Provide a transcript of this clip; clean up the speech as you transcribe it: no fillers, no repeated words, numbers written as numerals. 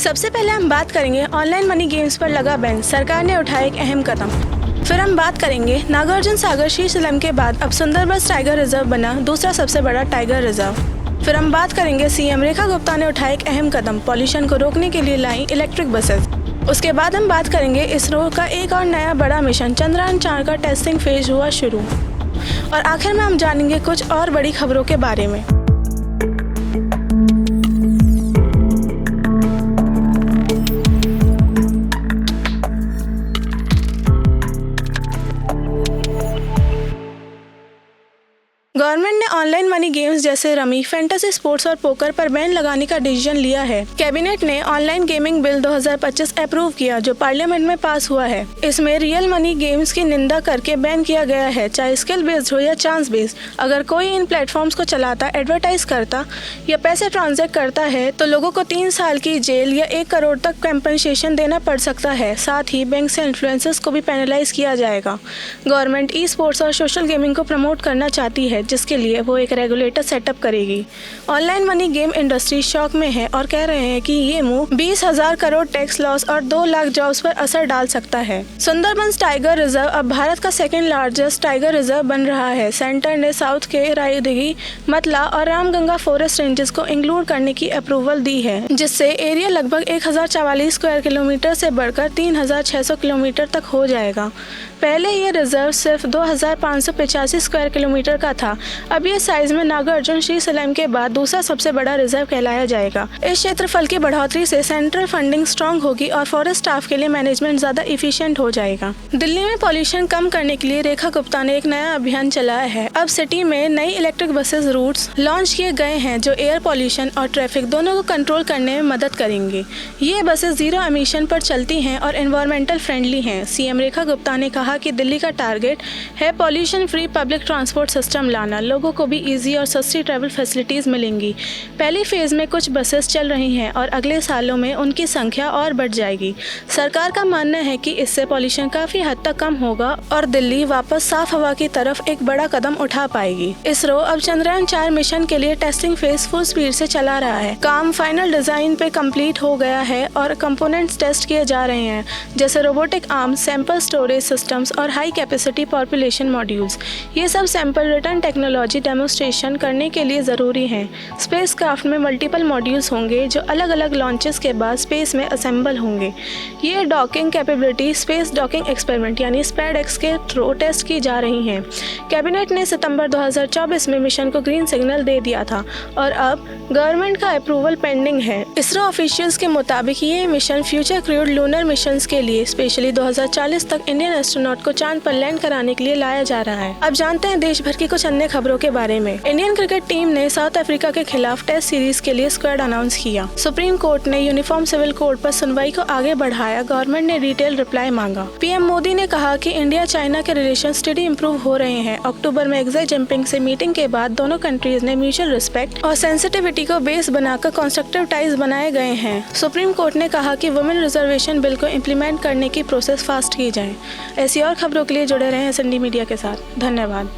सबसे पहले हम बात करेंगे ऑनलाइन मनी गेम्स पर लगा बैन, सरकार ने उठाया एक अहम कदम। फिर हम बात करेंगे नागार्जुन सागर शीशलम के बाद अब सुंदरबंस टाइगर रिजर्व बना दूसरा सबसे बड़ा टाइगर रिजर्व। फिर हम बात करेंगे सीएम रेखा गुप्ता ने उठाया एक अहम कदम, पॉल्यूशन को रोकने के लिए लाई इलेक्ट्रिक बसेस। उसके बाद हम बात करेंगे इसरो का एक और नया बड़ा मिशन चंद्रयान 4 का टेस्टिंग फेज हुआ शुरू। और आखिर में हम जानेंगे कुछ और बड़ी खबरों के बारे में। गवर्नमेंट ने ऑनलाइन मनी गेम्स जैसे रमी, फैंटेसी स्पोर्ट्स और पोकर पर बैन लगाने का डिसीजन लिया है। कैबिनेट ने ऑनलाइन गेमिंग बिल 2025 अप्रूव किया जो पार्लियामेंट में पास हुआ है। इसमें रियल मनी गेम्स की निंदा करके बैन किया गया है, चाहे स्किल बेस्ड हो या चांस बेस्ड। अगर कोई इन प्लेटफॉर्म्स को चलाता, एडवर्टाइज करता या पैसे ट्रांजैक्ट करता है तो लोगों को 3 साल की जेल या 1 करोड़ तक कम्पनसेशन देना पड़ सकता है। साथ ही बैंक से इन्फ्लुएंसर्स को भी पेनलाइज किया जाएगा। गवर्नमेंट ई स्पोर्ट्स और सोशल गेमिंग को प्रमोट करना चाहती है, जिसके लिए वो एक रेगुलेटर सेटअप करेगी। Online money game industry shock में है और कह रहे हैं कि ये मूव 20,000 करोड़ टैक्स लॉस और 2 लाख जॉब्स पर असर डाल सकता है। सुंदरबंस टाइगर रिजर्व अब भारत का सेकंड लार्जेस्ट टाइगर रिजर्व बन रहा है। सेंटर ने साउथ के रायदिघी, मतला और रामगंगा फॉरेस्ट रेंजेस को इंक्लूड करने की अप्रूवल दी है, जिससे एरिया लगभग 1044 स्क्वायर किलोमीटर से बढ़कर 3600 किलोमीटर तक हो जाएगा। पहले ये रिजर्व सिर्फ 2585 स्क्वायर किलोमीटर का था। अब ये साइज में नागार्जुन शीशलम के बाद दूसरा सबसे बड़ा रिजर्व कहलाया जाएगा। इस क्षेत्रफल की बढ़ोतरी से सेंट्रल फंडिंग स्ट्रांग होगी और फॉरेस्ट स्टाफ के लिए मैनेजमेंट ज्यादा इफिशिएंट हो जाएगा। दिल्ली में पॉल्यूशन कम करने के लिए रेखा गुप्ता ने एक नया अभियान चलाया है। अब सिटी में नई इलेक्ट्रिक बसेस रूट्स लॉन्च किए गए हैं जो एयर पॉल्यूशन और ट्रैफिक दोनों को कंट्रोल करने में मदद करेंगे। ये बसेस जीरो एमिशन पर चलती हैं और एनवायरमेंटल फ्रेंडली हैं। सीएम रेखा गुप्ता ने कहा कि दिल्ली का टारगेट है pollution free public transport system लाना। लोगों को भी इजी और सस्ती ट्रैवल फैसिलिटीज मिलेंगी। पहली फेज में कुछ बसेस चल रही हैं और अगले सालों में उनकी संख्या और बढ़ जाएगी। सरकार का मानना है कि इससे पॉल्यूशन काफी हद तक कम होगा और दिल्ली वापस साफ हवा की तरफ एक बड़ा कदम उठा पाएगी। इसरो अब चंद्रयान 4 मिशन के लिए टेस्टिंग फेज फुल स्पीड से चला रहा है। काम फाइनल डिजाइन पे कंप्लीट हो गया है और कंपोनेंट्स टेस्ट किए जा रहे हैं, जैसे robotic arm, sample storage systems और हाई कैपेसिटी पॉपुलेशन मॉड्यूल्स। ये सब सैंपल रिटर्न टेक्नोलॉजी डेमोन्स्ट्रेशन करने के लिए ज़रूरी हैं। स्पेसक्राफ्ट में मल्टीपल मॉड्यूल्स होंगे जो अलग अलग लॉन्चेस के बाद स्पेस में असेंबल होंगे। ये docking capability space docking experiment यानी स्पैडएक्स के थ्रू टेस्ट की जा रही हैं। कैबिनेट ने सितंबर 2024 में मिशन को ग्रीन सिग्नल दे दिया था और अब गवर्नमेंट का अप्रूवल पेंडिंग है। इसरो ऑफिशियल्स के मुताबिक ये mission future crude lunar missions के लिए स्पेशली 2040 तक इंडियन एस्ट्रोनॉट को चांद पर लैंड कराने के लिए लाया जा रहा है। अब जानते हैं देश भर की कुछ अन्य खबरों के बारे में। इंडियन क्रिकेट टीम ने साउथ अफ्रीका के खिलाफ टेस्ट सीरीज के लिए स्क्वाड अनाउंस किया। सुप्रीम कोर्ट ने यूनिफॉर्म सिविल कोड पर सुनवाई को आगे बढ़ाया। गवर्नमेंट ने डिटेल रिप्लाई मांगा। पीएम मोदी ने कहा कि इंडिया चाइना के रिलेशन स्टडी इंप्रूव हो रहे हैं। अक्टूबर में एक्सी जिनपिंग से मीटिंग के बाद दोनों कंट्रीज ने म्यूचुअल रिस्पेक्ट और सेंसिटिविटी को बेस बनाकर कंस्ट्रक्टिव टाइज बनाए गए हैं। सुप्रीम कोर्ट ने कहा कि वुमेन रिजर्वेशन बिल को इम्प्लीमेंट करने की प्रोसेस फास्ट की जाए। ऐसी और खबरों के लिए जुड़े रहें एसएनडी मीडिया के साथ। धन्यवाद।